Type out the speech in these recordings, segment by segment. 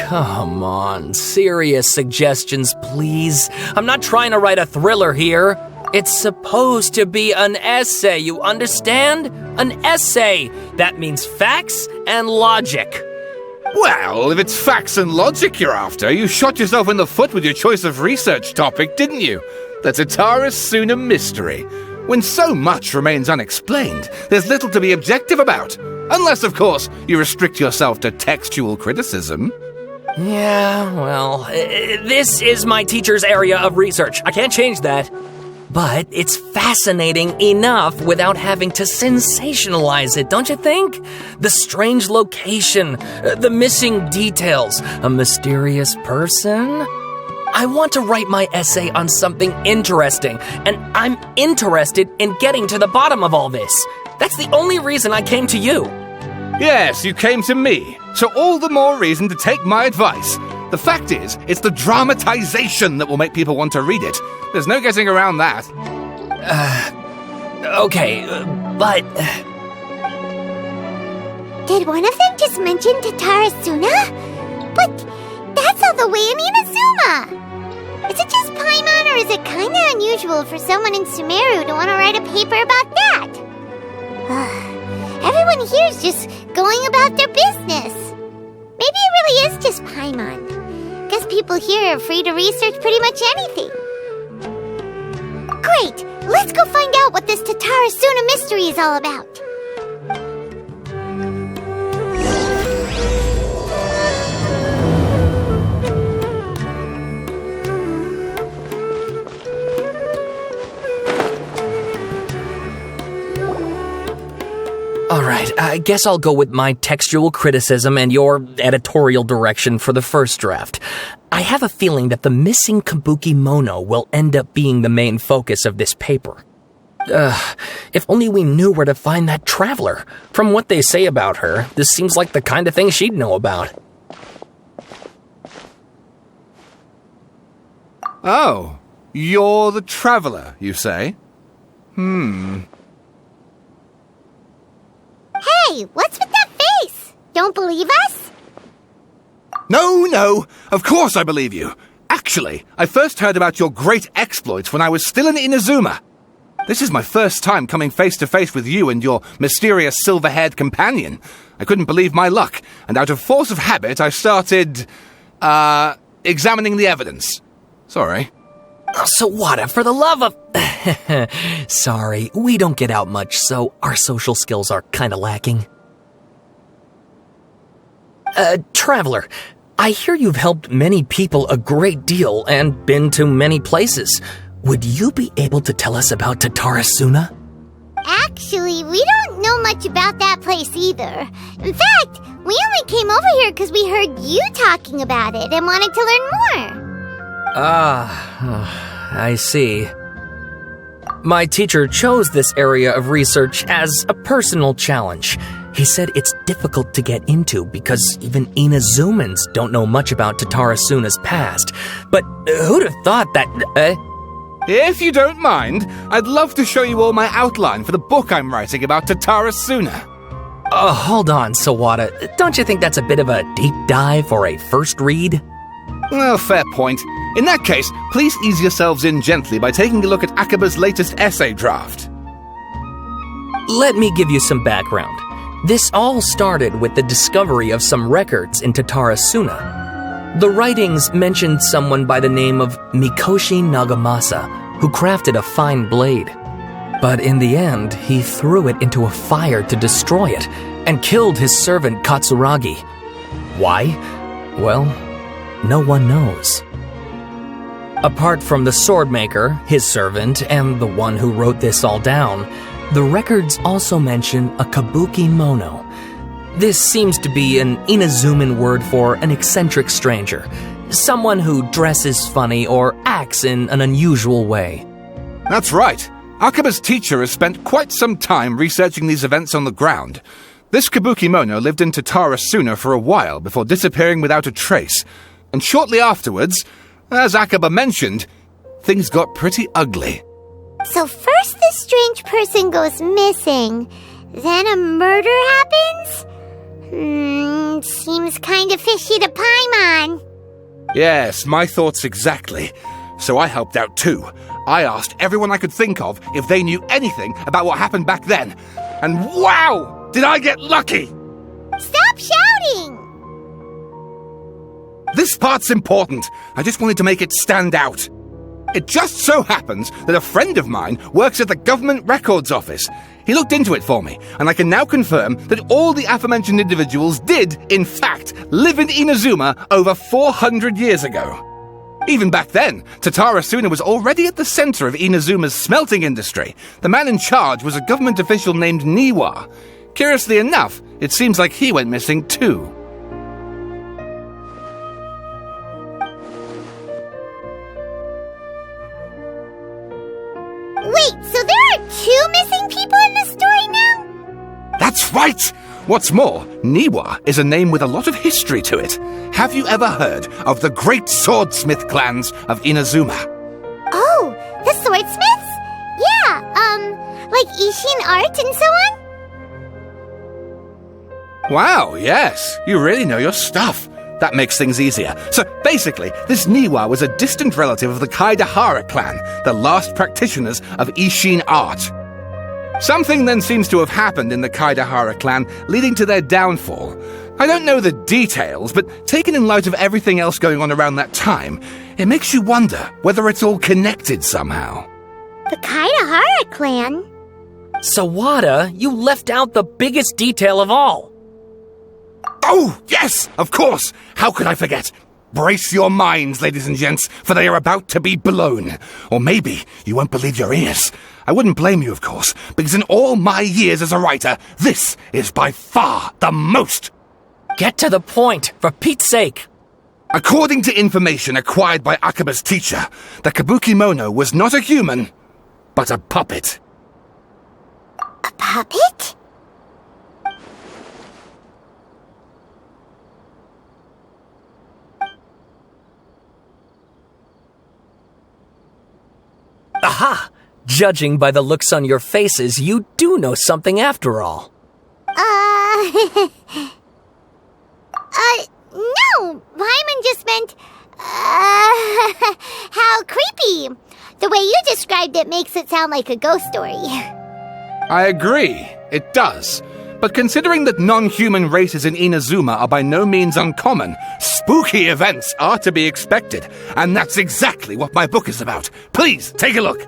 Come on, serious suggestions, please. I'm not trying to write a thriller here. It's supposed to be an essay, you understand? An essay. That means facts and logic. Well, if it's facts and logic you're after, you shot yourself in the foot with your choice of research topic, didn't you? The Tatara mystery. When so much remains unexplained, there's little to be objective about. Unless, of course, you restrict yourself to textual criticism. Yeah, well, this is my teacher's area of research. I can't change that. But it's fascinating enough without having to sensationalize it, don't you think? The strange location, the missing details, a mysterious person. I want to write my essay on something interesting, and I'm interested in getting to the bottom of all this. That's the only reason I came to you. Yes, you came to me, so all the more reason to take my advice. The fact is, it's the dramatization that will make people want to read it. There's no getting around that. Okay, but... Did one of them just mention Tatara? But that's all the way in Inazuma! Is it just Paimon, or is it kinda unusual for someone in Sumeru to want to write a paper about that? Everyone here's just going about their business. Maybe it really is just Paimon. Guess people here are free to research pretty much anything. Great! Let's go find out what this Tatara mystery is all about. Alright, I guess I'll go with my textual criticism and your editorial direction for the first draft. I have a feeling that the missing kabuki mono will end up being the main focus of this paper. If only we knew where to find that traveler. From what they say about her, this seems like the kind of thing she'd know about. Oh, you're the traveler, you say? Hey, what's with that face? Don't believe us? No, of course I believe you. Actually, I first heard about your great exploits when I was still in Inazuma. This is my first time coming face to face with you and your mysterious silver-haired companion. I couldn't believe my luck, and out of force of habit, I started, examining the evidence. Sorry. Sawada, for the love of... Sorry, we don't get out much, so our social skills are kinda lacking. Traveler, I hear you've helped many people a great deal and been to many places. Would you be able to tell us about Tatara? Actually, we don't know much about that place either. In fact, we only came over here because we heard you talking about it and wanted to learn more. I see. My teacher chose this area of research as a personal challenge. He said it's difficult to get into because even Inazumans don't know much about Tatara past. But who'd have thought that... If you don't mind, I'd love to show you all my outline for the book I'm writing about Tatara. Hold on, Sawada. Don't you think that's a bit of a deep dive for a first read? Well, fair point. In that case, please ease yourselves in gently by taking a look at Akaba's latest essay draft. Let me give you some background. This all started with the discovery of some records in Tatara. The writings mentioned someone by the name of Mikoshi Nagamasa, who crafted a fine blade. But in the end, he threw it into a fire to destroy it, and killed his servant Katsuragi. Why? Well, no one knows. Apart from the swordmaker, his servant, and the one who wrote this all down, the records also mention a kabuki mono. This seems to be an Inazuman word for an eccentric stranger, someone who dresses funny or acts in an unusual way. That's right. Akaba's teacher has spent quite some time researching these events on the ground. This kabukimono lived in Tatarasuna for a while before disappearing without a trace. And shortly afterwards, as Akaba mentioned, things got pretty ugly. So first this strange person goes missing, then a murder happens? Seems kind of fishy to Paimon. Yes, my thoughts exactly. So I helped out too. I asked everyone I could think of if they knew anything about what happened back then. And wow! Did I get lucky! Stop shouting! This part's important. I just wanted to make it stand out. It just so happens that a friend of mine works at the Government Records Office. He looked into it for me, and I can now confirm that all the aforementioned individuals did, in fact, live in Inazuma over 400 years ago. Even back then, Tatarasuna was already at the center of Inazuma's smelting industry. The man in charge was a government official named Niwa. Curiously enough, it seems like he went missing too. Wait, so there are 2 missing people in this story now? That's right! What's more, Niwa is a name with a lot of history to it. Have you ever heard of the great swordsmith clans of Inazuma? Oh, the swordsmiths? Yeah, like Ishin art and so on? Wow, yes, you really know your stuff. That makes things easier. So basically, this Niwa was a distant relative of the Kaidahara clan, the last practitioners of Ishin art. Something then seems to have happened in the Kaidahara clan, leading to their downfall. I don't know the details, but taken in light of everything else going on around that time, it makes you wonder whether it's all connected somehow. The Kaidahara clan? Sawada, you left out the biggest detail of all. Oh, yes, of course. How could I forget? Brace your minds, ladies and gents, for they are about to be blown. Or maybe you won't believe your ears. I wouldn't blame you, of course, because in all my years as a writer, this is by far the most. Get to the point, for Pete's sake. According to information acquired by Akaba's teacher, the kabukimono was not a human, but a puppet. A puppet? Aha! Judging by the looks on your faces, you do know something after all. No! Hyman just meant, how creepy. The way you described it makes it sound like a ghost story. I agree, it does. But considering that non-human races in Inazuma are by no means uncommon, spooky events are to be expected. And that's exactly what my book is about. Please, take a look.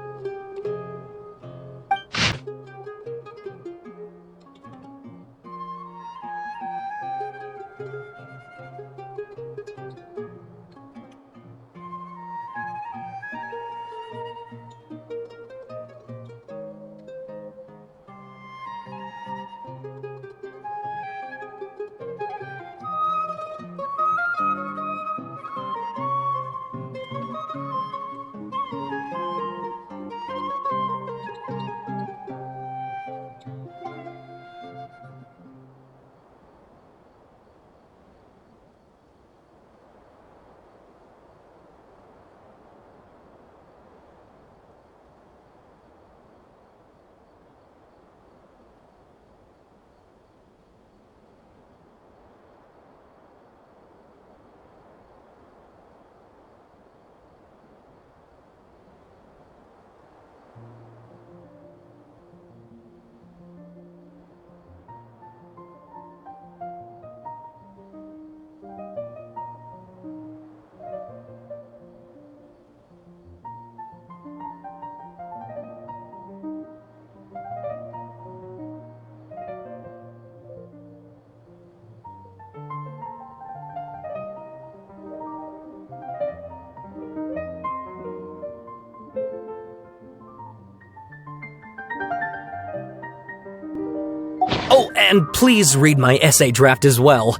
Oh, and please read my essay draft as well.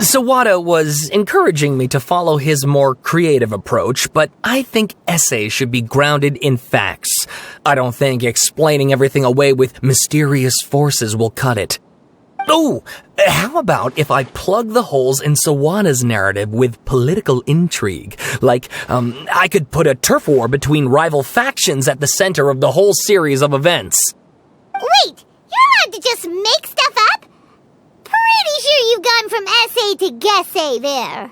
Sawada was encouraging me to follow his more creative approach, but I think essays should be grounded in facts. I don't think explaining everything away with mysterious forces will cut it. Oh, how about if I plug the holes in Sawada's narrative with political intrigue? Like, I could put a turf war between rival factions at the center of the whole series of events. Wait, you're allowed to just make stuff up? Pretty sure you've gone from essay to guessay there.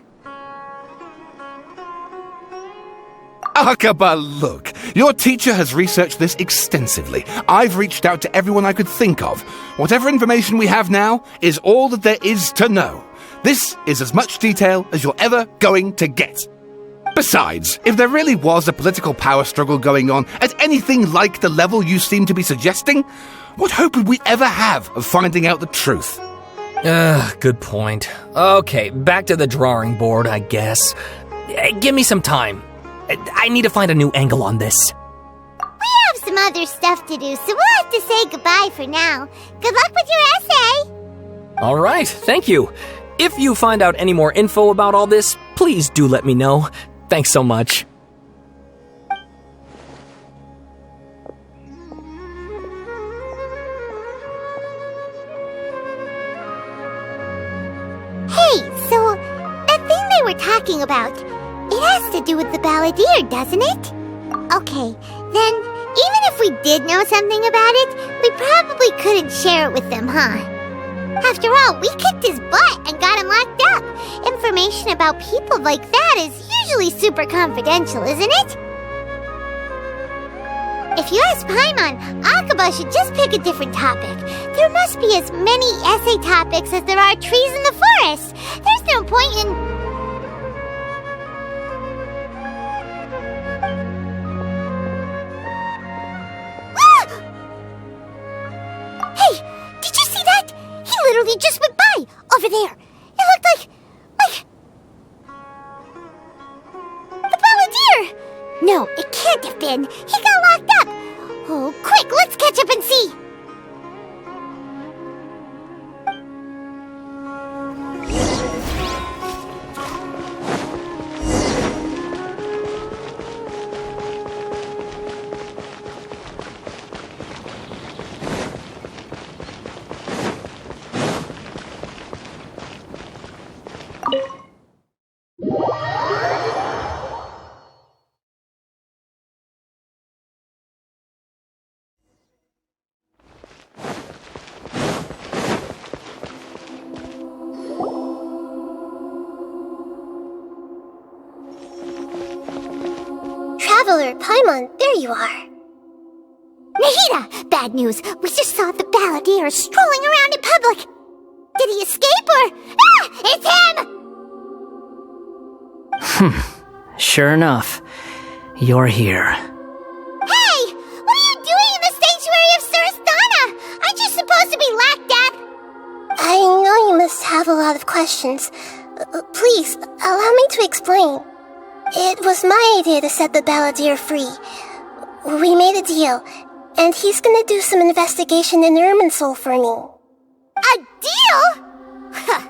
Akaba, look. Your teacher has researched this extensively. I've reached out to everyone I could think of. Whatever information we have now is all that there is to know. This is as much detail as you're ever going to get. Besides, if there really was a political power struggle going on at anything like the level you seem to be suggesting, what hope would we ever have of finding out the truth? Good point. Okay, back to the drawing board, I guess. Give me some time. I need to find a new angle on this. We have some other stuff to do, so we'll have to say goodbye for now. Good luck with your essay! All right, thank you. If you find out any more info about all this, please do let me know. Thanks so much. Hey, so that thing they were talking about, it has to do with the balladeer, doesn't it? Okay, then even if we did know something about it, we probably couldn't share it with them, huh? After all, we kicked his butt and got him locked up. Information about people like that is usually super confidential, isn't it? If you ask Paimon, Akaba should just pick a different topic. There must be as many essay topics as there are trees in the forest. There's no point in... Literally just went by over there. It looked like the balladeer. No, it can't have been. He got locked up. Oh, quick, let's catch up and see. Traveler, Paimon, there you are. Nahida! Bad news. We just saw the balladeer strolling around in public. Did he escape or... Ah! It's him! Sure enough. You're here. Hey! What are you doing in the sanctuary of Surasthana? Aren't you supposed to be locked up? I know you must have a lot of questions. Please, allow me to explain. It was my idea to set the balladeer free. We made a deal, and he's gonna do some investigation in Irminsul for me. A deal? Huh.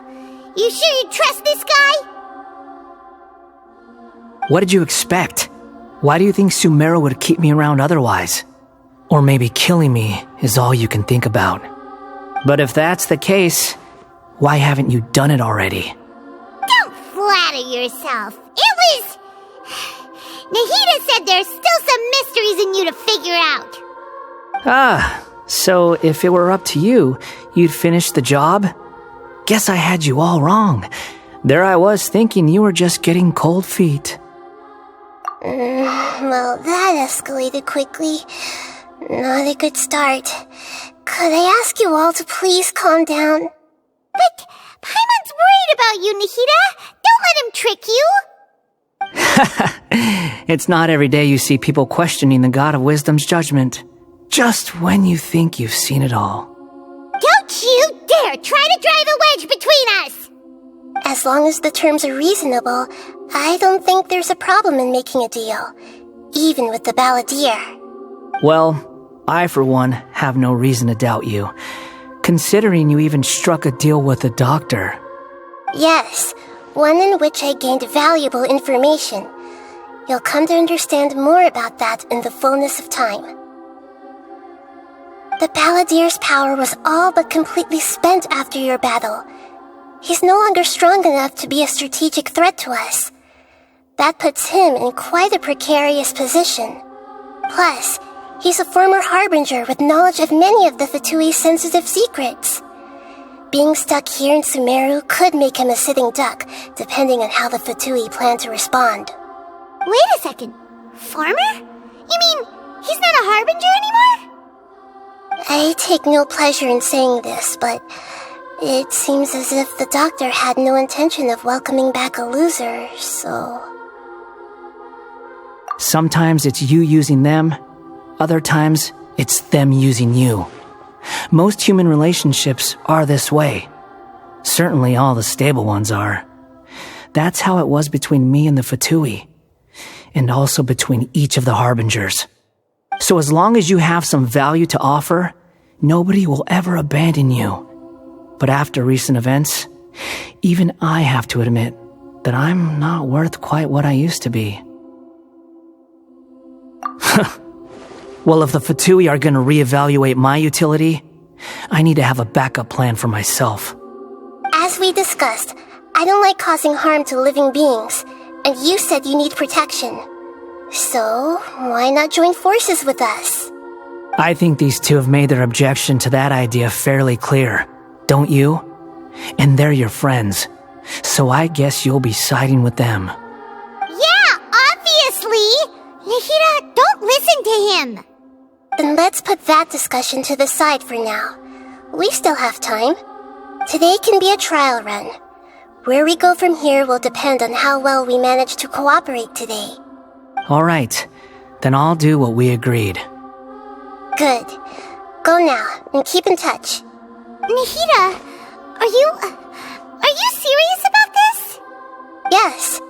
You sure you trust this guy? What did you expect? Why do you think Sumeru would keep me around otherwise? Or maybe killing me is all you can think about. But if that's the case, why haven't you done it already? Don't flatter yourself. It was... Nahida said there's still some mysteries in you to figure out. Ah, so if it were up to you, you'd finish the job? Guess I had you all wrong. There I was thinking you were just getting cold feet. Well, that escalated quickly. Not a good start. Could I ask you all to please calm down? But Paimon's worried about you, Nahida. Don't let him trick you. It's not every day you see people questioning the God of Wisdom's judgment. Just when you think you've seen it all. Don't you dare try to drive a wedge between us! As long as the terms are reasonable, I don't think there's a problem in making a deal. Even with the balladeer. Well, I for one have no reason to doubt you. Considering you even struck a deal with the doctor. Yes, one in which I gained valuable information. You'll come to understand more about that in the fullness of time. The Baladier's power was all but completely spent after your battle. He's no longer strong enough to be a strategic threat to us. That puts him in quite a precarious position. Plus, he's a former harbinger with knowledge of many of the Fatui's sensitive secrets. Being stuck here in Sumeru could make him a sitting duck, depending on how the Fatui plan to respond. Wait a second. Farmer? You mean he's not a harbinger anymore? I take no pleasure in saying this, but it seems as if the doctor had no intention of welcoming back a loser, so... Sometimes it's you using them, other times it's them using you. Most human relationships are this way. Certainly all the stable ones are. That's how it was between me and the Fatui, and also between each of the harbingers. So as long as you have some value to offer, nobody will ever abandon you. But after recent events, even I have to admit that I'm not worth quite what I used to be. Well, if the Fatui are going to reevaluate my utility, I need to have a backup plan for myself. As we discussed, I don't like causing harm to living beings, and you said you need protection. So, why not join forces with us? I think these two have made their objection to that idea fairly clear, don't you? And they're your friends, so I guess you'll be siding with them. Yeah, obviously! Nihira, don't listen to him! Then let's put that discussion to the side for now. We still have time. Today can be a trial run. Where we go from here will depend on how well we manage to cooperate today. All right, then I'll do what we agreed. Good. Go now, and keep in touch. Nihira, are you serious about this? Yes.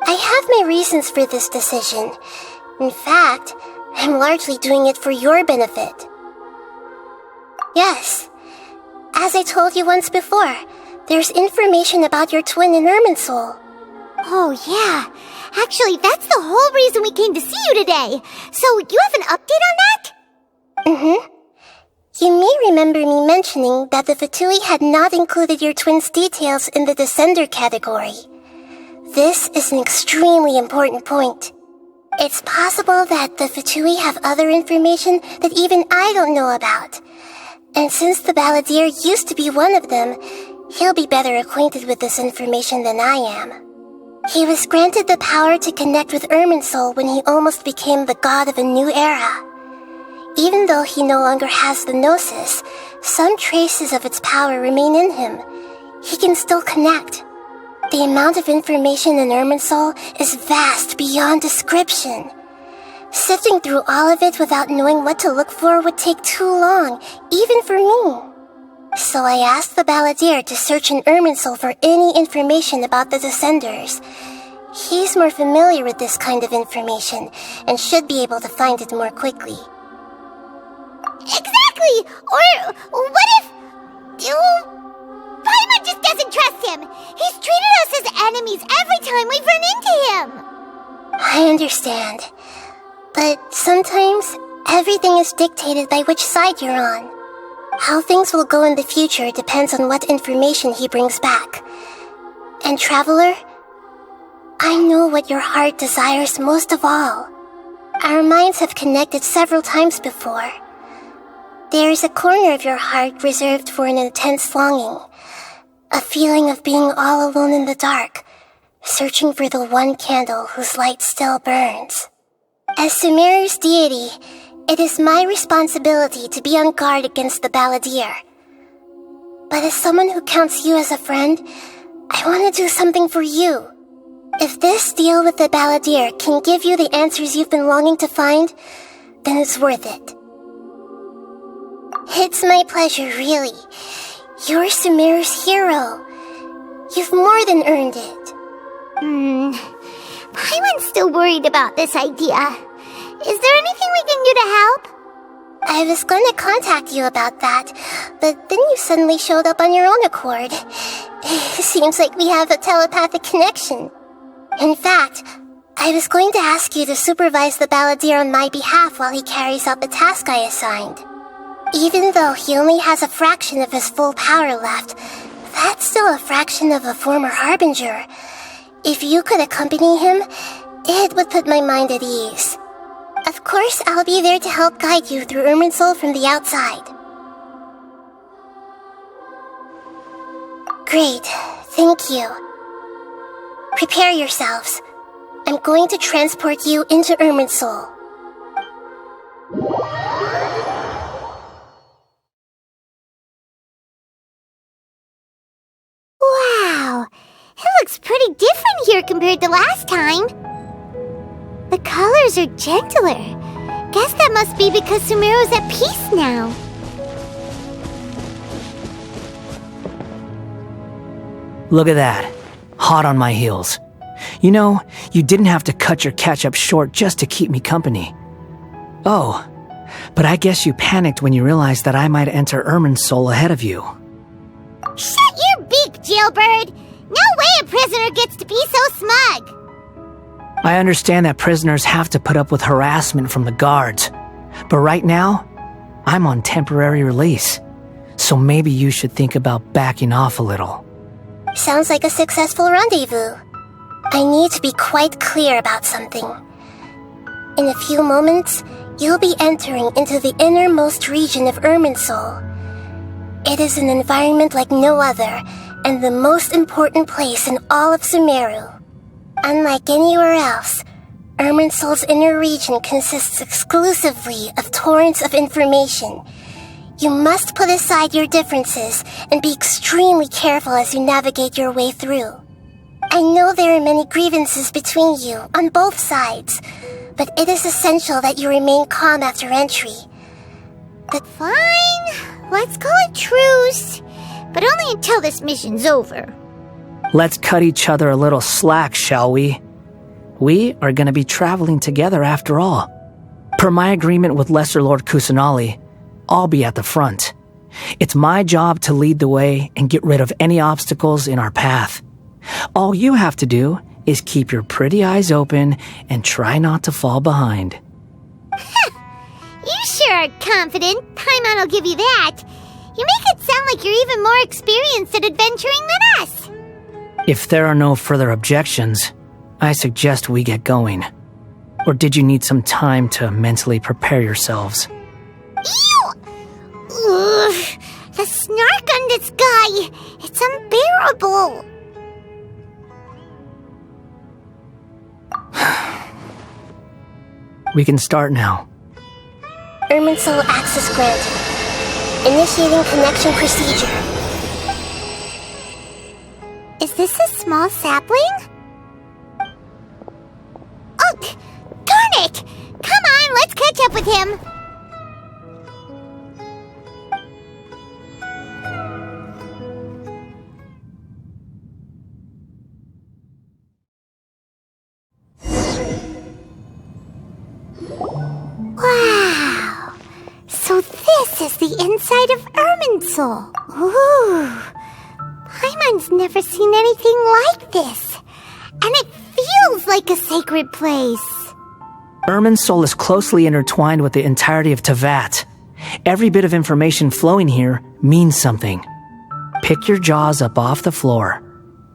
I have my reasons for this decision. In fact, I'm largely doing it for your benefit. Yes. As I told you once before, there's information about your twin in Irminsul. Oh, yeah. Actually, that's the whole reason we came to see you today. So, you have an update on that? Mm-hmm. You may remember me mentioning that the Fatui had not included your twin's details in the Descender category. This is an extremely important point. It's possible that the Fatui have other information that even I don't know about. And since the Balladeer used to be one of them, he'll be better acquainted with this information than I am. He was granted the power to connect with Irminsul when he almost became the god of a new era. Even though he no longer has the Gnosis, some traces of its power remain in him. He can still connect. The amount of information in Irminsul is vast beyond description. Sifting through all of it without knowing what to look for would take too long, even for me. So I asked the Balladeer to search in Irminsul for any information about the Descenders. He's more familiar with this kind of information, and should be able to find it more quickly. Exactly! Or what if... Paimon just doesn't trust him! He's treated us as enemies every time we've run into him! I understand. But sometimes, everything is dictated by which side you're on. How things will go in the future depends on what information he brings back. And Traveler, I know what your heart desires most of all. Our minds have connected several times before. There is a corner of your heart reserved for an intense longing. A feeling of being all alone in the dark, searching for the one candle whose light still burns. As Sumeru's deity, it is my responsibility to be on guard against the Balladeer. But as someone who counts you as a friend, I want to do something for you. If this deal with the Balladeer can give you the answers you've been longing to find, then it's worth it. It's my pleasure, really. You're Sumeru's hero. You've more than earned it. Paimon's still worried about this idea. Is there anything we can do to help? I was going to contact you about that, but then you suddenly showed up on your own accord. Seems like we have a telepathic connection. In fact, I was going to ask you to supervise the balladeer on my behalf while he carries out the task I assigned. Even though he only has a fraction of his full power left, that's still a fraction of a former harbinger. If you could accompany him, it would put my mind at ease. Of course, I'll be there to help guide you through Irminsul from the outside. Great, thank you. Prepare yourselves. I'm going to transport you into Irminsul. Wow, it looks pretty different here compared to last time. The colors are gentler. Guess that must be because Sumeru's at peace now. Look at that. Hot on my heels. You know, you didn't have to cut your catch-up short just to keep me company. Oh, but I guess you panicked when you realized that I might enter Irminsul ahead of you. Shut your beak, jailbird! No way a prisoner gets to be so smug! I understand that prisoners have to put up with harassment from the guards, but right now, I'm on temporary release, so maybe you should think about backing off a little. Sounds like a successful rendezvous. I need to be quite clear about something. In a few moments, you'll be entering into the innermost region of Irminsul. It is an environment like no other, and the most important place in all of Sumeru. Unlike anywhere else, Irminsul's inner region consists exclusively of torrents of information. You must put aside your differences and be extremely careful as you navigate your way through. I know there are many grievances between you on both sides, but it is essential that you remain calm after entry. But fine, let's call it truce, but only until this mission's over. Let's cut each other a little slack, shall we? We are going to be traveling together after all. Per my agreement with Lesser Lord Kusanali, I'll be at the front. It's my job to lead the way and get rid of any obstacles in our path. All you have to do is keep your pretty eyes open and try not to fall behind. You sure are confident. Paimon will give you that. You make it sound like you're even more experienced at adventuring than us. If there are no further objections, I suggest we get going. Or did you need some time to mentally prepare yourselves? Ew! Ugh, the snark on this guy! It's unbearable! We can start now. Irminsul access granted. Initiating connection procedure. Is this a small sapling? Oh, darn it! Come on, let's catch up with him! Wow! So this is the inside of Irminsul. Ooh! Paimon's never seen anything like this. And it feels like a sacred place. Irminsul is closely intertwined with the entirety of Teyvat. Every bit of information flowing here means something. Pick your jaws up off the floor.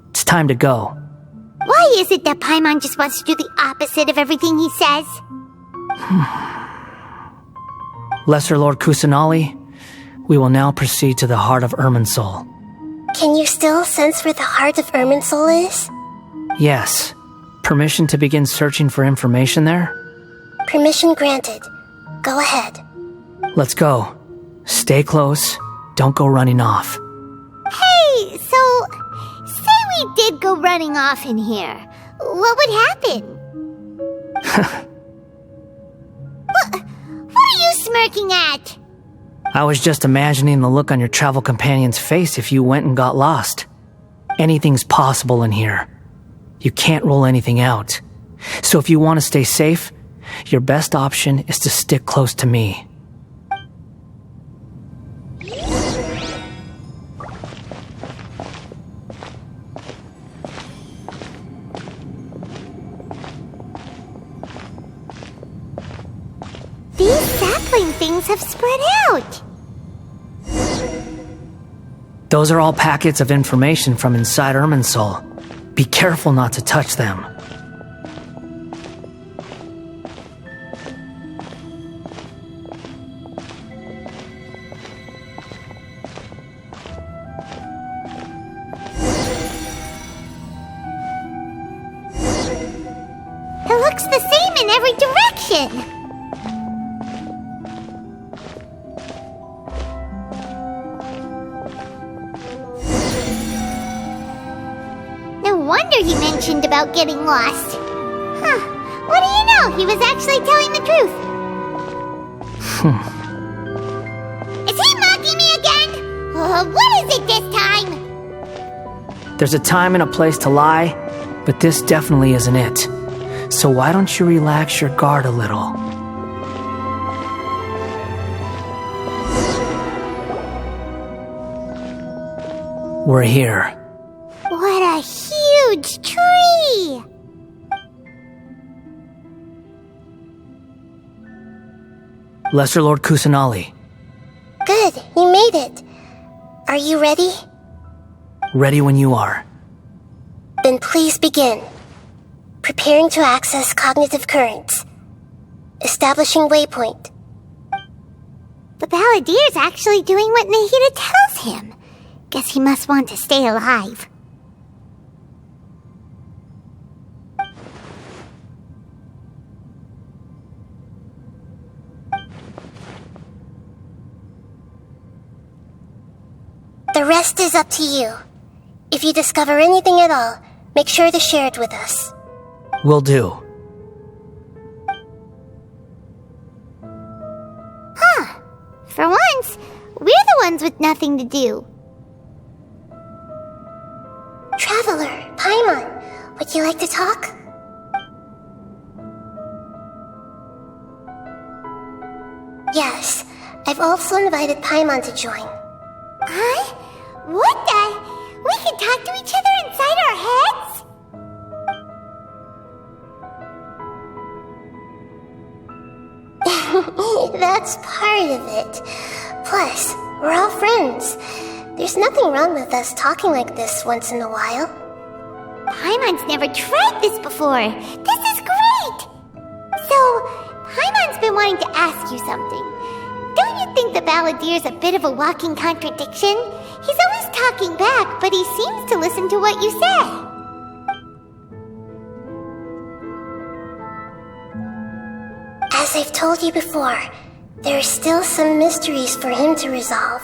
It's time to go. Why is it that Paimon just wants to do the opposite of everything he says? Lesser Lord Kusanali, we will now proceed to the heart of Irminsul. Can you still sense where the heart of Irminsul is? Yes. Permission to begin searching for information there? Permission granted. Go ahead. Let's go. Stay close. Don't go running off. Hey, so, say we did go running off in here. What would happen? What are you smirking at? I was just imagining the look on your travel companion's face if you went and got lost. Anything's possible in here. You can't rule anything out. So if you want to stay safe, your best option is to stick close to me. unsettling things have spread out. Those are all packets of information from inside Irminsul. Be careful not to touch them. It looks the same in every direction. No wonder he mentioned about getting lost. Huh. What do you know? He was actually telling the truth. Is he mocking me again? What is it this time? There's a time and a place to lie, but this definitely isn't it. So why don't you relax your guard a little? We're here. What a huge tree! Lesser Lord Kusanali. Good, you made it. Are you ready? Ready when you are. Then please begin. Preparing to access cognitive currents. Establishing waypoint. The Balladeer's actually doing what Nahida tells him. Guess he must want to stay alive. The rest is up to you. If you discover anything at all, make sure to share it with us. Will do. Huh. For once, we're the ones with nothing to do. Traveler, Paimon, would you like to talk? Yes, I've also invited Paimon to join. Huh? What the? We can talk to each other inside our heads? That's part of it. Plus, we're all friends. There's nothing wrong with us talking like this once in a while. Paimon's never tried this before. This is great! So, Paimon's been wanting to ask you something. Don't you think the Balladeer's a bit of a walking contradiction? He's always talking back, but he seems to listen to what you say. As I've told you before, there are still some mysteries for him to resolve.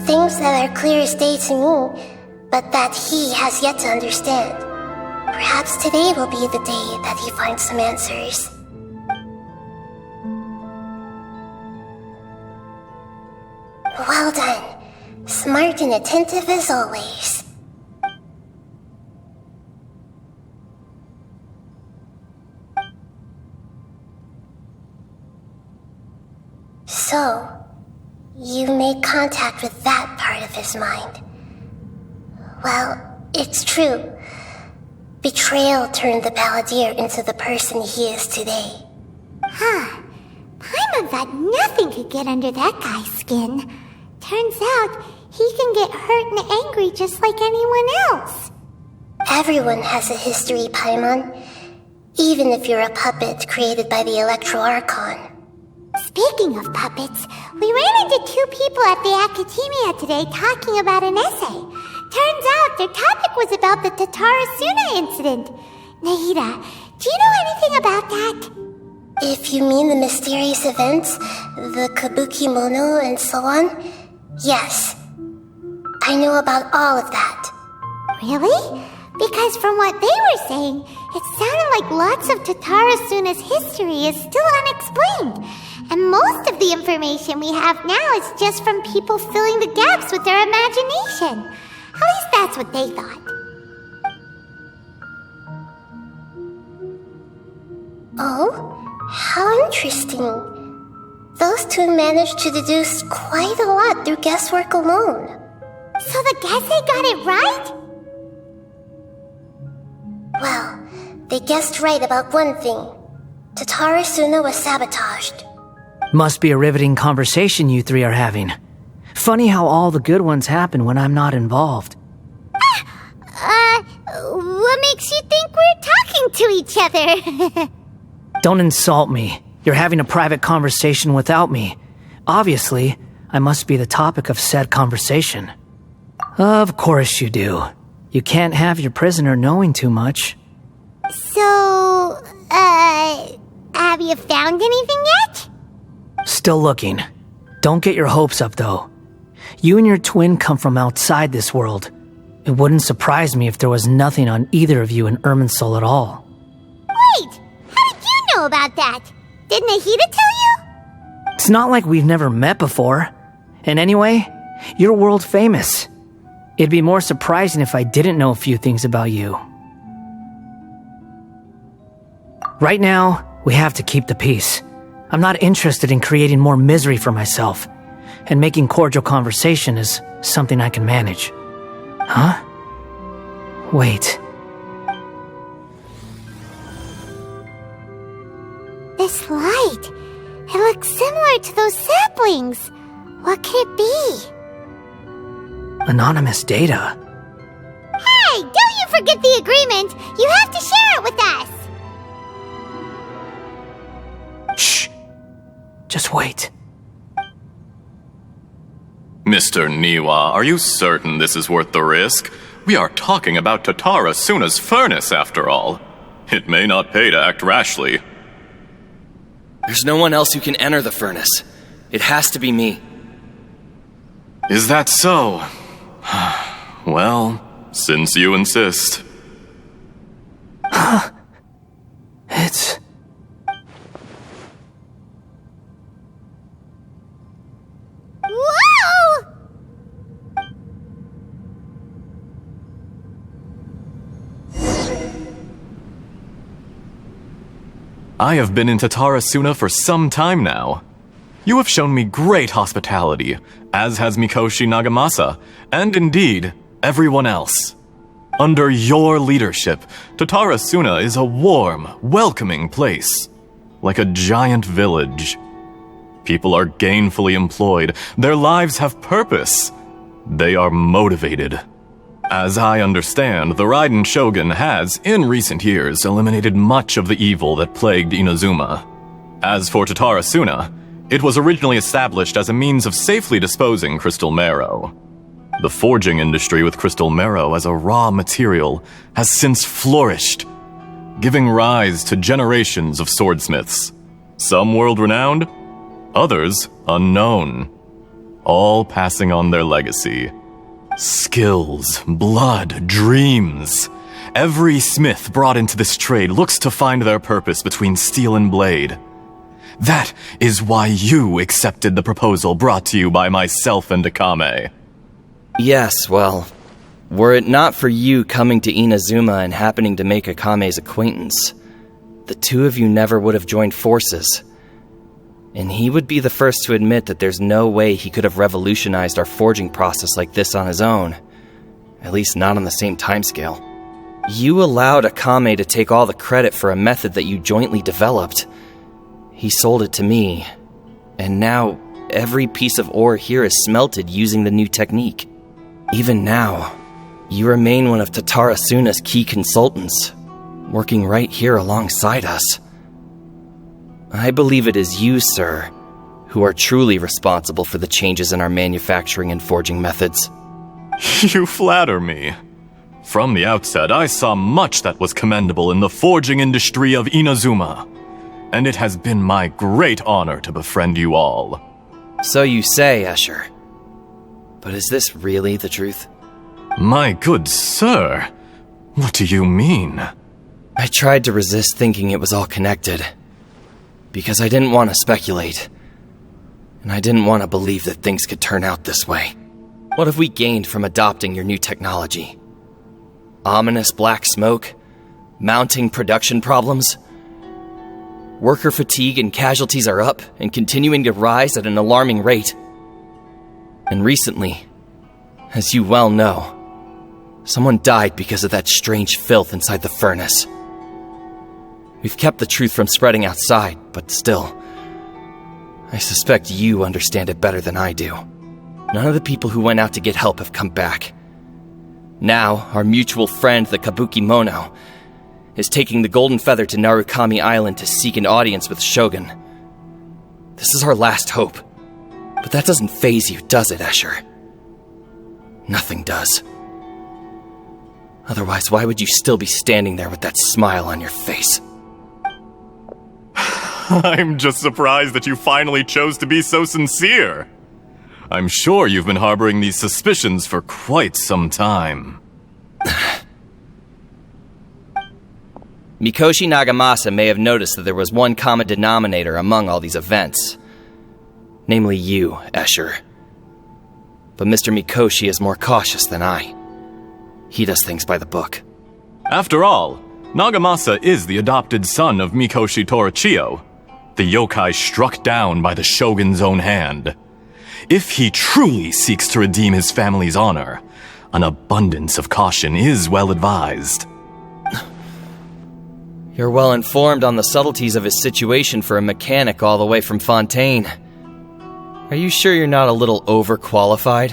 Things that are clear as day to me, but that he has yet to understand. Perhaps today will be the day that he finds some answers. Well done. Smart and attentive as always. So, you made contact with that part of his mind. Well, it's true. Betrayal turned the Balladeer into the person he is today. Huh. Paimon thought nothing could get under that guy's skin. Turns out, he can get hurt and angry just like anyone else. Everyone has a history, Paimon. Even if you're a puppet created by the Electro Archon. Speaking of puppets, we ran into two people at the Academia today talking about an essay. Turns out their topic was about the Tatarasuna incident. Nahida, do you know anything about that? If you mean the mysterious events, the kabuki mono and so on, yes. I know about all of that. Really? Because from what they were saying, it sounded like lots of Tatarasuna's history is still unexplained. And most of the information we have now is just from people filling the gaps with their imagination. At least that's what they thought. Oh, how interesting. Those two managed to deduce quite a lot through guesswork alone. So the Gesse got it right? Well, they guessed right about one thing. Tatarasuna was sabotaged. Must be a riveting conversation you three are having. Funny how all the good ones happen when I'm not involved. What makes you think we're talking to each other? Don't insult me. You're having a private conversation without me. Obviously, I must be the topic of said conversation. Of course you do. You can't have your prisoner knowing too much. So, have you found anything yet? Still looking. Don't get your hopes up, though. You and your twin come from outside this world. It wouldn't surprise me if there was nothing on either of you in Irminsul at all. Wait! How did you know about that? Did Nahida tell you? It's not like we've never met before. And anyway, you're world famous. It'd be more surprising if I didn't know a few things about you. Right now, we have to keep the peace. I'm not interested in creating more misery for myself. And making cordial conversation is something I can manage. Huh? Wait. This light. It looks similar to those saplings. What could it be? Anonymous data. Hey, don't you forget the agreement. You have to share it with us. Shh. Just wait. Mr. Niwa, are you certain this is worth the risk? We are talking about Tatara Suna's furnace, after all. It may not pay to act rashly. There's no one else who can enter the furnace. It has to be me. Is that so? Well, since you insist. It's... Whoa! I have been in Tatara Suna for some time now. You have shown me great hospitality, as has Mikoshi Nagamasa, and indeed, everyone else. Under your leadership, Tatara Suna is a warm, welcoming place, like a giant village. People are gainfully employed, their lives have purpose. They are motivated. As I understand, the Raiden Shogun has, in recent years, eliminated much of the evil that plagued Inazuma. As for Tatara Suna, it was originally established as a means of safely disposing crystal marrow. The forging industry with crystal marrow as a raw material has since flourished, giving rise to generations of swordsmiths. Some world-renowned, others unknown, all passing on their legacy. Skills, blood, dreams. Every smith brought into this trade looks to find their purpose between steel and blade. That is why you accepted the proposal brought to you by myself and Akame. Yes, well, were it not for you coming to Inazuma and happening to make Akame's acquaintance, the two of you never would have joined forces. And he would be the first to admit that there's no way he could have revolutionized our forging process like this on his own. At least not on the same timescale. You allowed Akame to take all the credit for a method that you jointly developed. He sold it to me, and now every piece of ore here is smelted using the new technique. Even now, you remain one of Tatara Suna's key consultants, working right here alongside us. I believe it is you, sir, who are truly responsible for the changes in our manufacturing and forging methods. You flatter me. From the outset, I saw much that was commendable in the forging industry of Inazuma, and it has been my great honor to befriend you all. So you say, Escher. But is this really the truth? My good sir, what do you mean? I tried to resist thinking it was all connected, because I didn't want to speculate, and I didn't want to believe that things could turn out this way. What have we gained from adopting your new technology? Ominous black smoke? Mounting production problems? Worker fatigue and casualties are up and continuing to rise at an alarming rate. And recently, as you well know, someone died because of that strange filth inside the furnace. We've kept the truth from spreading outside, but still, I suspect you understand it better than I do. None of the people who went out to get help have come back. Now, our mutual friend, the Kabuki Mono, is taking the Golden Feather to Narukami Island to seek an audience with Shogun. This is our last hope. But that doesn't faze you, does it, Escher? Nothing does. Otherwise, why would you still be standing there with that smile on your face? I'm just surprised that you finally chose to be so sincere. I'm sure you've been harboring these suspicions for quite some time. Mikoshi Nagamasa may have noticed that there was one common denominator among all these events. Namely you, Escher. But Mr. Mikoshi is more cautious than I. He does things by the book. After all, Nagamasa is the adopted son of Mikoshi Torichio, the yokai struck down by the shogun's own hand. If he truly seeks to redeem his family's honor, an abundance of caution is well advised. You're well informed on the subtleties of his situation for a mechanic all the way from Fontaine. Are you sure you're not a little overqualified?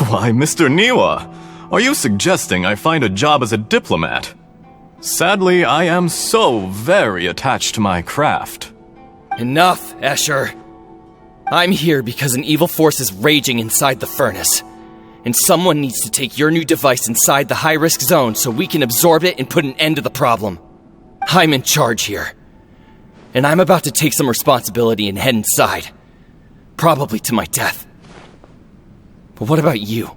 Why, Mr. Niwa, are you suggesting I find a job as a diplomat? Sadly, I am so very attached to my craft. Enough, Escher. I'm here because an evil force is raging inside the furnace. And someone needs to take your new device inside the high-risk zone so we can absorb it and put an end to the problem. I'm in charge here. And I'm about to take some responsibility and head inside. Probably to my death. But what about you?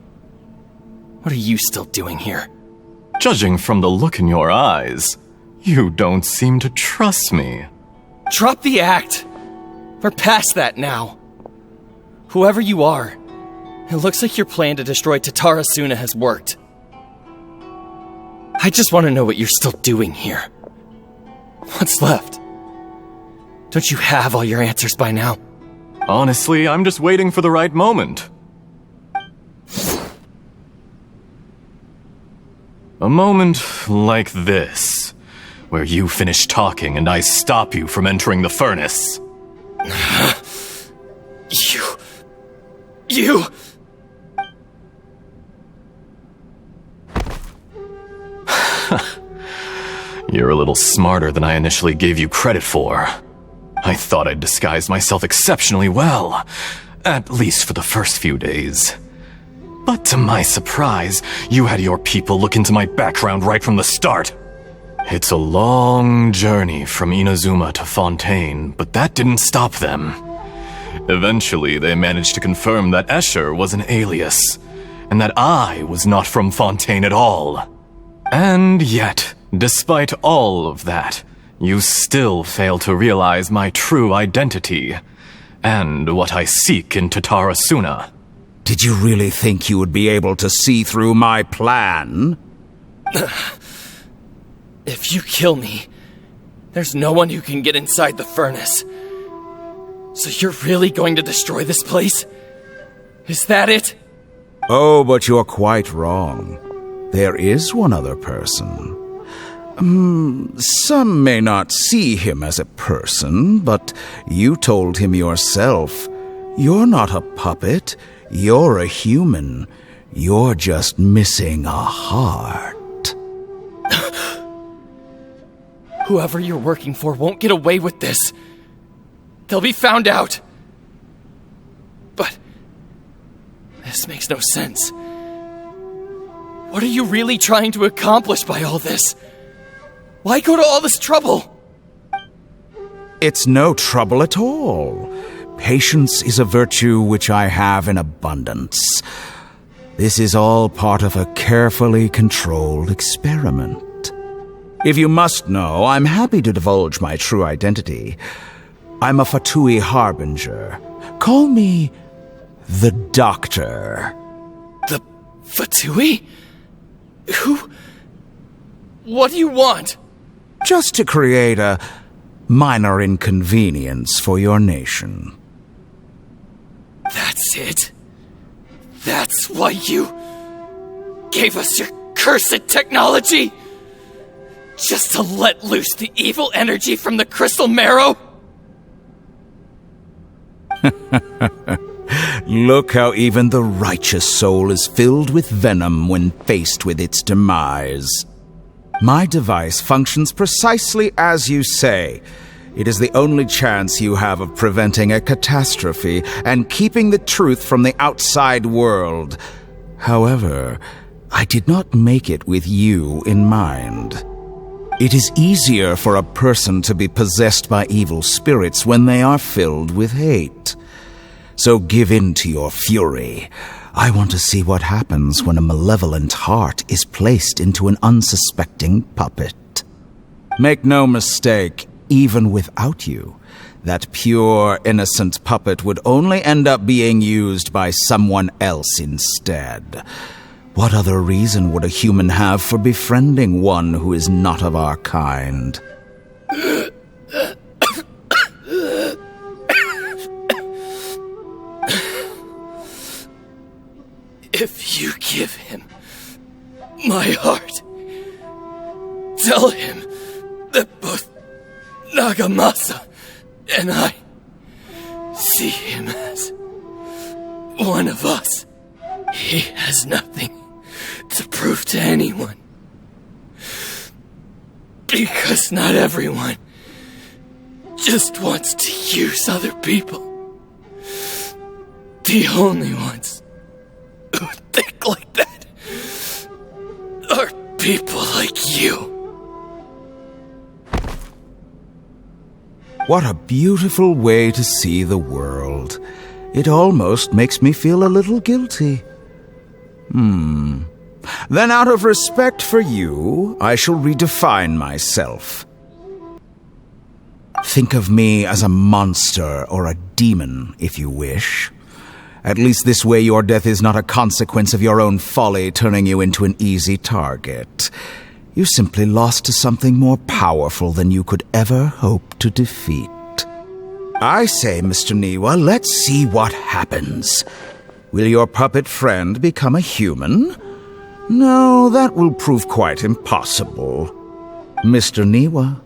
What are you still doing here? Judging from the look in your eyes, you don't seem to trust me. Drop the act! We're past that now. Whoever you are, it looks like your plan to destroy Tatarasuna has worked. I just want to know what you're still doing here. What's left? Don't you have all your answers by now? Honestly, I'm just waiting for the right moment. A moment like this, where you finish talking and I stop you from entering the furnace. You... You're a little smarter than I initially gave you credit for. I thought I'd disguised myself exceptionally well, at least for the first few days. But to my surprise, you had your people look into my background right from the start. It's a long journey from Inazuma to Fontaine, but that didn't stop them. Eventually, they managed to confirm that Escher was an alias, and that I was not from Fontaine at all. And yet, despite all of that, you still fail to realize my true identity, and what I seek in Tatarasuna. Did you really think you would be able to see through my plan? If you kill me, there's no one who can get inside the furnace. So you're really going to destroy this place? Is that it? Oh, but you're quite wrong. There is one other person. Some may not see him as a person, but you told him yourself. You're not a puppet. You're a human. You're just missing a heart. Whoever you're working for won't get away with this. They'll be found out. But this makes no sense. What are you really trying to accomplish by all this? Why go to all this trouble? It's no trouble at all. Patience is a virtue which I have in abundance. This is all part of a carefully controlled experiment. If you must know, I'm happy to divulge my true identity. I'm a Fatui Harbinger. Call me the Doctor. The Fatui? Who? What do you want? Just to create a minor inconvenience for your nation. That's it? That's why you gave us your cursed technology? Just to let loose the evil energy from the crystal marrow? Look how even the righteous soul is filled with venom when faced with its demise. My device functions precisely as you say. It is the only chance you have of preventing a catastrophe and keeping the truth from the outside world. However, I did not make it with you in mind. It is easier for a person to be possessed by evil spirits when they are filled with hate. So give in to your fury. I want to see what happens when a malevolent heart is placed into an unsuspecting puppet. Make no mistake, even without you, that pure, innocent puppet would only end up being used by someone else instead. What other reason would a human have for befriending one who is not of our kind? If you give him my heart, tell him that both Nagamasa and I see him as one of us. He has nothing to prove to anyone. Because not everyone just wants to use other people. The only ones who think like that are people like you. What a beautiful way to see the world. It almost makes me feel a little guilty. Then out of respect for you, I shall redefine myself. Think of me as a monster or a demon, if you wish. At least this way your death is not a consequence of your own folly turning you into an easy target. You simply lost to something more powerful than you could ever hope to defeat. I say, Mr. Niwa, let's see what happens. Will your puppet friend become a human? No, that will prove quite impossible. Mr. Niwa?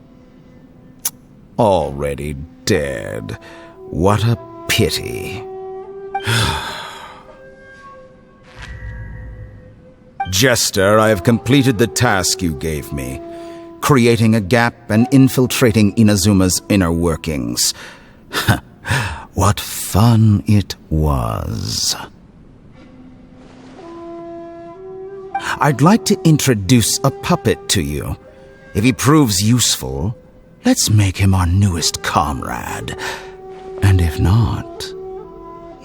Already dead. What a pity. Jester, I have completed the task you gave me, creating a gap and infiltrating Inazuma's inner workings. What fun it was. I'd like to introduce a puppet to you. If he proves useful, let's make him our newest comrade. And if not,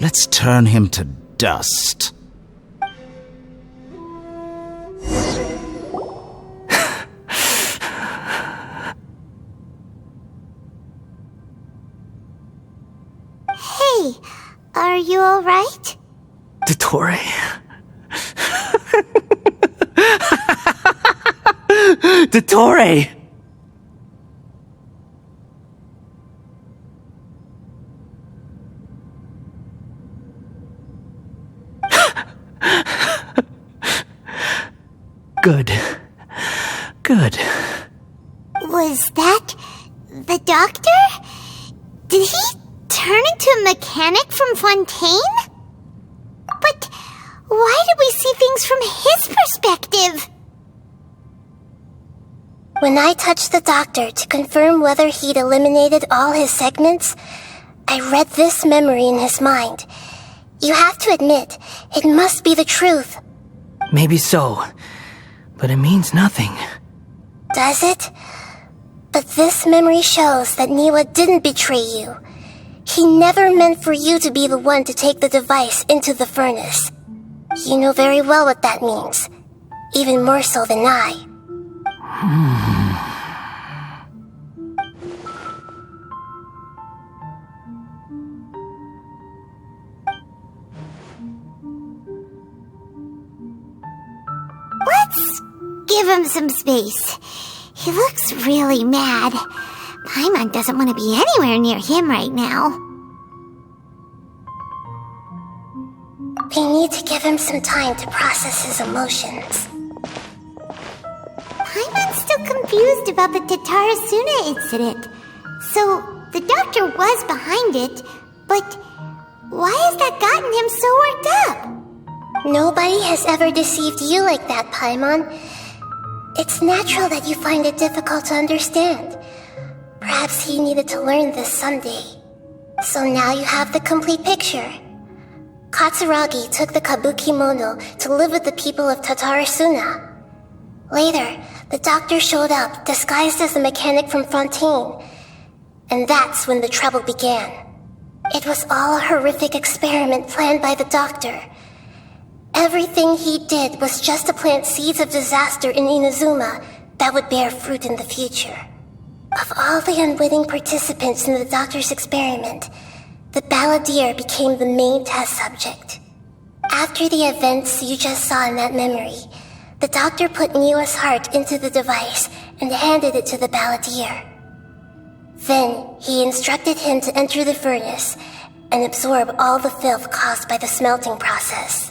let's turn him to dust. Hey, are you alright? Dottore? Dottore! Good. Good. Was that the doctor? Did he turn into a mechanic from Fontaine? But why did we see things from his perspective? When I touched the doctor to confirm whether he'd eliminated all his segments, I read this memory in his mind. You have to admit, it must be the truth. Maybe so, but it means nothing. Does it? But this memory shows that Niwa didn't betray you. He never meant for you to be the one to take the device into the furnace. You know very well what that means, even more so than I. Let's give him some space. He looks really mad. Paimon doesn't want to be anywhere near him right now. We need to give him some time to process his emotions. Paimon's still confused about the Tatarasuna incident. So, the doctor was behind it, but Why has that gotten him so worked up? Nobody has ever deceived you like that, Paimon. It's natural that you find it difficult to understand. Perhaps he needed to learn this someday. So now you have the complete picture. Katsuragi took the kabuki mono to live with the people of Tatarasuna. Later, the doctor showed up, disguised as a mechanic from Fontaine. And that's when the trouble began. It was all a horrific experiment planned by the doctor. Everything he did was just to plant seeds of disaster in Inazuma that would bear fruit in the future. Of all the unwitting participants in the doctor's experiment, the balladeer became the main test subject. After the events you just saw in that memory, the doctor put Niwa's heart into the device and handed it to the balladeer. Then he instructed him to enter the furnace and absorb all the filth caused by the smelting process.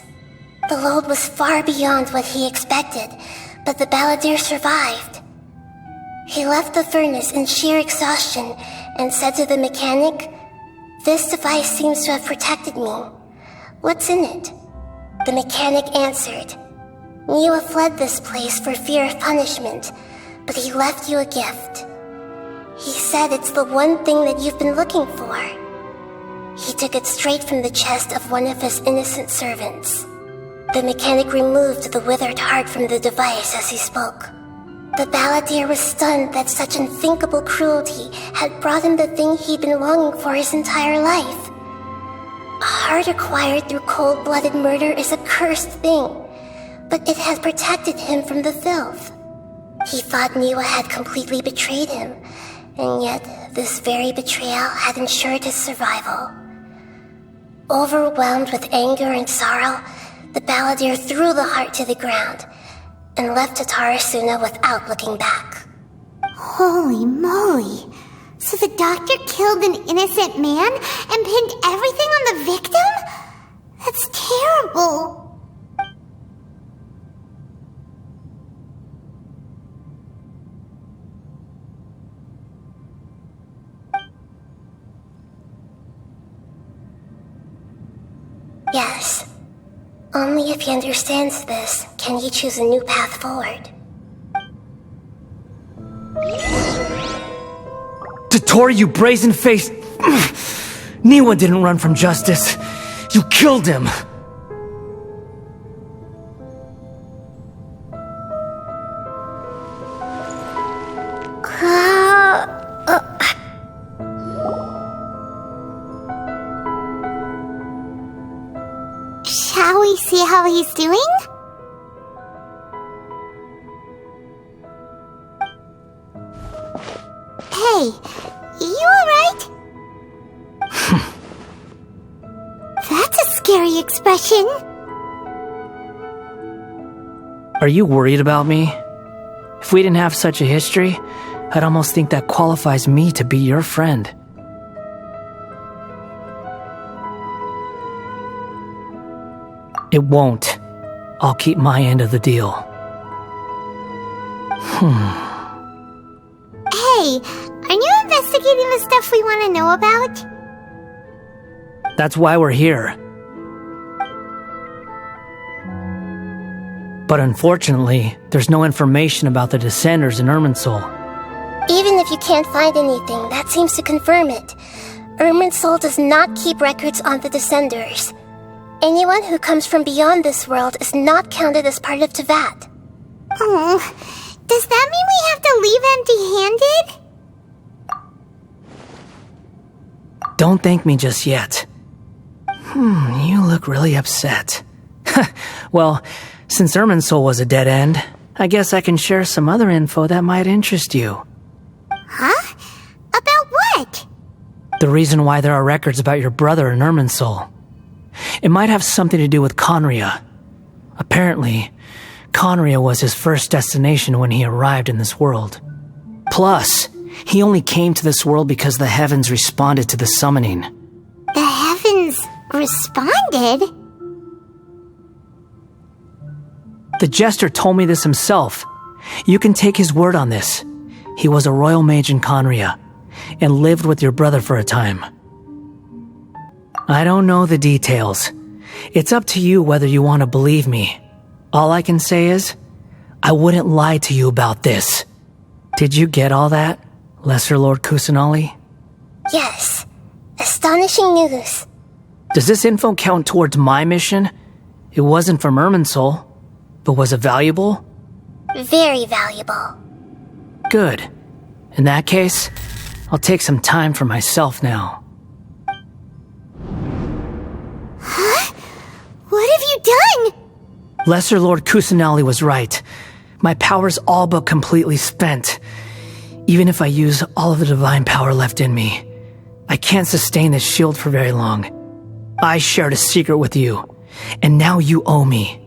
The load was far beyond what he expected, but the balladeer survived. He left the furnace in sheer exhaustion and said to the mechanic, "This device seems to have protected me. What's in it?" The mechanic answered, "Niwa fled this place for fear of punishment, but he left you a gift. He said it's the one thing that you've been looking for." He took it straight from the chest of one of his innocent servants. The mechanic removed the withered heart from the device as he spoke. The balladeer was stunned that such unthinkable cruelty had brought him the thing he'd been longing for his entire life. A heart acquired through cold-blooded murder is a cursed thing, but it had protected him from the filth. He thought Niwa had completely betrayed him, and yet this very betrayal had ensured his survival. Overwhelmed with anger and sorrow, the balladeer threw the heart to the ground and left Tatarasuna without looking back. Holy moly! So the doctor killed an innocent man and pinned everything on the victim? That's terrible! Yes. Only if he understands this can he choose a new path forward. Totori, you brazen-faced... Niwa didn't run from justice. You killed him. Shall we see how he's doing? Hey, you alright? That's a scary expression. Are you worried about me? If we didn't have such a history, I'd almost think that qualifies me to be your friend. It won't. I'll keep my end of the deal. Hey, aren't you investigating the stuff we want to know about? That's why we're here. But unfortunately, there's no information about the Descenders in Irminsul. Even if you can't find anything, that seems to confirm it. Irminsul does not keep records on the Descenders. Anyone who comes from beyond this world is not counted as part of Tevat. Oh, does that mean we have to leave empty-handed? Don't thank me just yet. You look really upset. Well, since Irminsul was a dead end, I guess I can share some other info that might interest you. Huh? About what? The reason why there are records about your brother in Irminsul. It might have something to do with Conria. Apparently, Conria was his first destination when he arrived in this world. Plus, he only came to this world because the heavens responded to the summoning. The heavens responded? The jester told me this himself. You can take his word on this. He was a royal mage in Conria, and lived with your brother for a time. I don't know the details. It's up to you whether you want to believe me. All I can say is, I wouldn't lie to you about this. Did you get all that, Lesser Lord Kusanali? Yes. Astonishing news. Does this info count towards my mission? It wasn't from Irminsul, but was it valuable? Very valuable. Good. In that case, I'll take some time for myself now. Huh? What have you done? Lesser Lord Kusanali was right. My power's all but completely spent. Even if I use all of the divine power left in me, I can't sustain this shield for very long. I shared a secret with you, and now you owe me.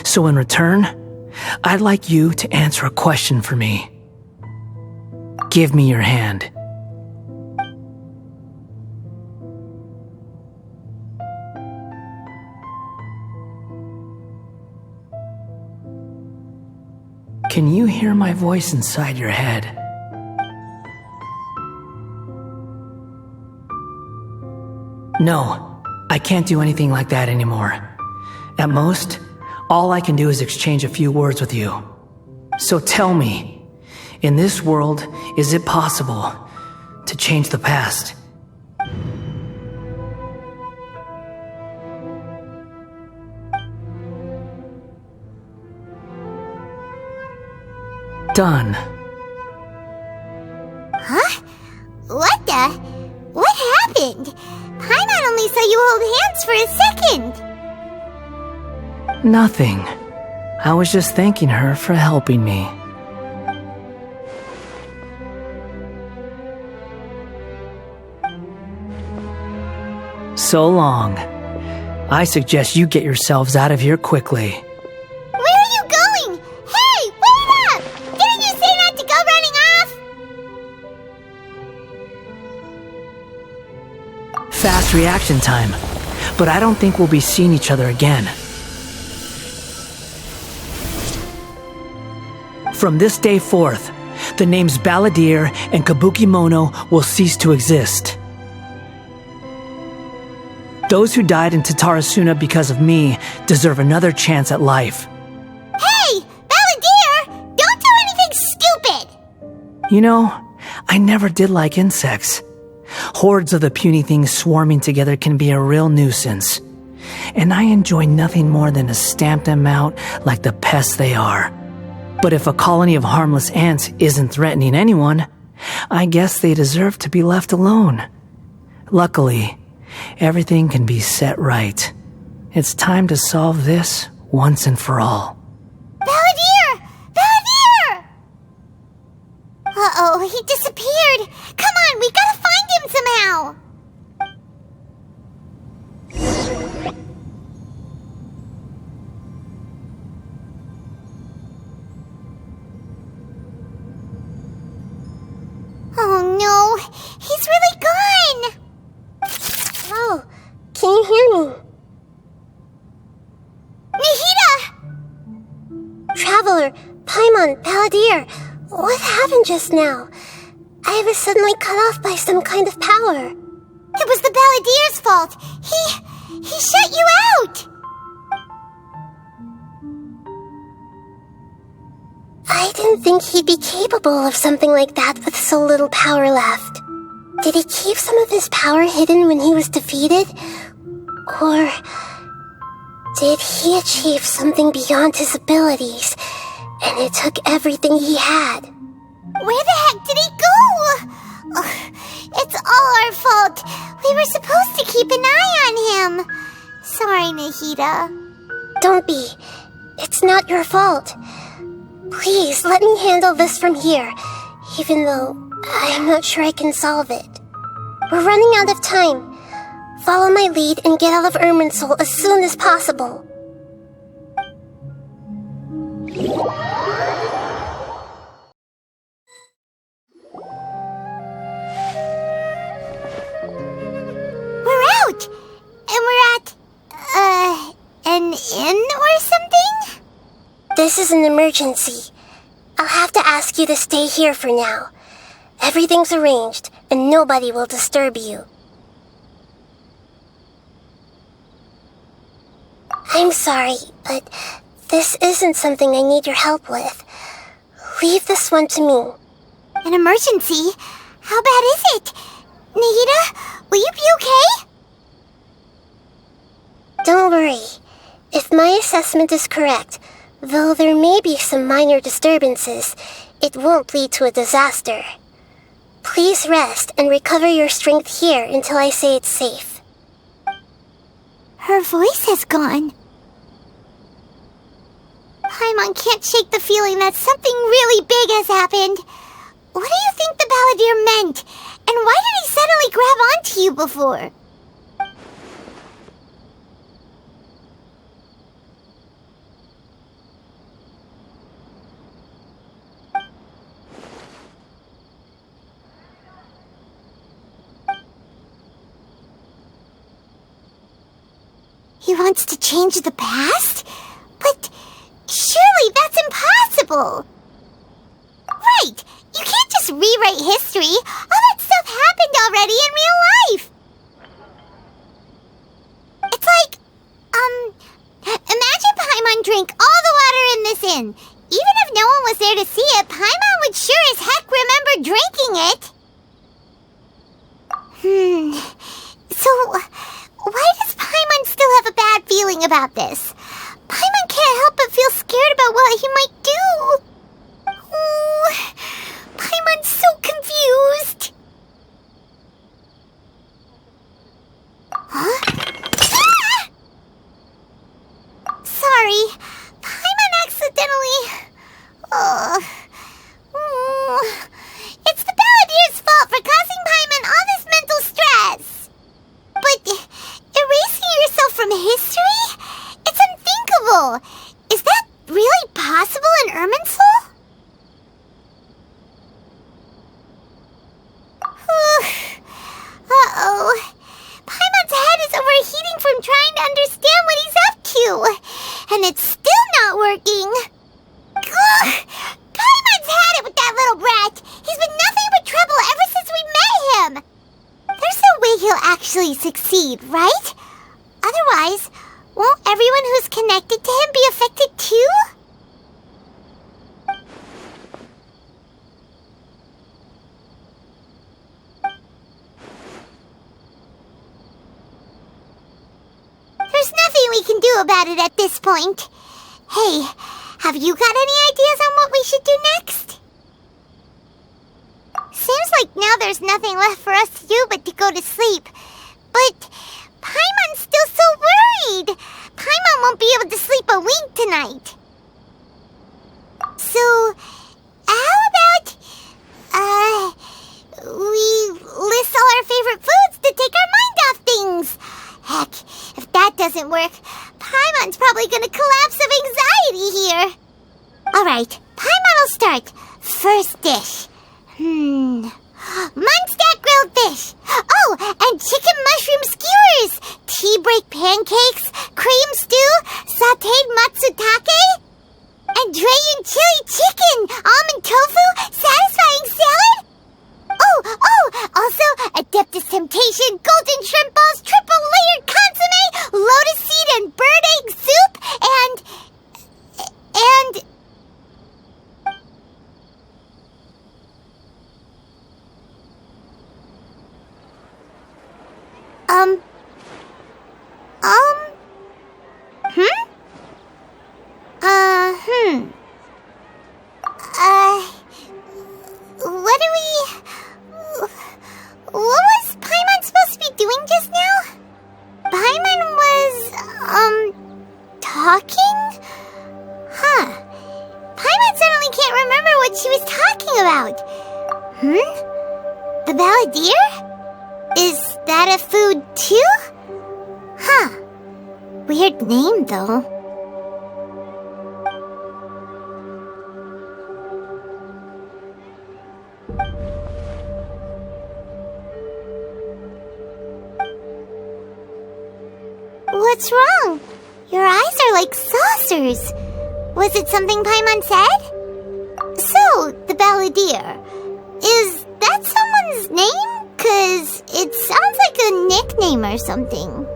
So in return, I'd like you to answer a question for me. Give me your hand. Can you hear my voice inside your head? No, I can't do anything like that anymore. At most, all I can do is exchange a few words with you. So tell me, in this world, is it possible to change the past? Done. Huh? What the? What happened? Paimon only saw you hold hands for a second. Nothing. I was just thanking her for helping me. So long. I suggest you get yourselves out of here quickly. Where are you going? Hey, wait up! Didn't you say not to go running off? Fast reaction time. But I don't think we'll be seeing each other again. From this day forth, the names Balladeer and Kabukimono will cease to exist. Those who died in Tatarasuna because of me deserve another chance at life. Hey, Balladeer! Don't do anything stupid! You know, I never did like insects. Hordes of the puny things swarming together can be a real nuisance. And I enjoy nothing more than to stamp them out like the pests they are. But if a colony of harmless ants isn't threatening anyone, I guess they deserve to be left alone. Luckily, everything can be set right. It's time to solve this once and for all. Balladeer! Balladeer! Uh-oh, he disappeared. Come on, we gotta find him somehow. Oh no, he's really gone. Oh, can you hear me? Nahida! Traveler, Paimon, Balladeer, what happened just now? I was suddenly cut off by some kind of power. It was the Balladeer's fault. He shut you out. I didn't think he'd be capable of something like that with so little power left. Did he keep some of his power hidden when he was defeated? Or did he achieve something beyond his abilities, and it took everything he had? Where the heck did he go? Ugh, it's all our fault. We were supposed to keep an eye on him. Sorry, Nahida. Don't be. It's not your fault. Please, let me handle this from here, even though I'm not sure I can solve it. We're running out of time. Follow my lead and get out of Irminsul as soon as possible. We're out! And we're at, an inn or something? This is an emergency. I'll have to ask you to stay here for now. Everything's arranged, and nobody will disturb you. I'm sorry, but this isn't something I need your help with. Leave this one to me. An emergency? How bad is it? Nahida, will you be okay? Don't worry. If my assessment is correct, though there may be some minor disturbances, it won't lead to a disaster. Please rest and recover your strength here until I say it's safe. Her voice has gone. Paimon can't shake the feeling that something really big has happened. What do you think the balladeer meant? And why did he suddenly grab onto you before? He wants to change the past? But surely that's impossible! Right! You can't just rewrite history! All that stuff happened already in real life! It's like, imagine Paimon drank all the water in this inn. Even if no one was there to see it, Paimon would sure as heck remember drinking it! So, why does Paimon still have a bad feeling about this? Paimon can't help but feel scared about what he might do. Oh, Paimon's so confused. Huh? Ah! Sorry, Paimon accidentally... It's the balladeer's fault for causing Paimon all this mental stress. But erasing yourself from history? It's unthinkable. Is that really possible in Irminsul? Uh-oh. Paimon's head is overheating from trying to understand what he's up to. And it's still not working. Ugh! Paimon's had it with that little brat. He's been nothing but trouble ever since we met him. There's no way he'll actually succeed, right? Otherwise, won't everyone who's connected to him be affected too? There's nothing we can do about it at this point. Hey, have you got any ideas on what we should do next? Seems like now there's nothing left for us to do but to go to sleep. But Paimon's still so worried. Paimon won't be able to sleep a wink tonight. So, how about, we list all our favorite foods to take our mind off things? Heck, if that doesn't work, Paimon's probably gonna collapse of anxiety here. Alright, Paimon will start. First dish. Munstack grilled fish. Oh, and chicken mushroom skewers. Tea break pancakes. Cream stew. Sauteed matsutake. And dragon chili chicken. Almond tofu. Satisfying salad. Oh, also Adeptus Temptation. Golden shrimp balls. Triple layered consomme. Lotus seed and bird egg soup. And... What was Paimon supposed to be doing just now? Paimon was, talking? Huh. Paimon suddenly can't remember what she was talking about. The balladeer? Is that a food too? Huh. Weird name, though. What's wrong? Your eyes are like saucers. Was it something Paimon said? So, the balladeer. Is that someone's name? 'Cause it sounds like a nickname or something.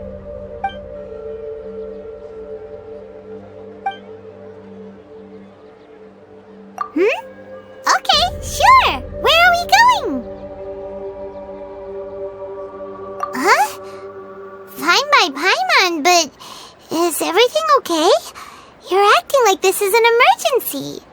Okay, sure. Where are we going? Huh? Fine by Paimon, but is everything okay? You're acting like this is an emergency.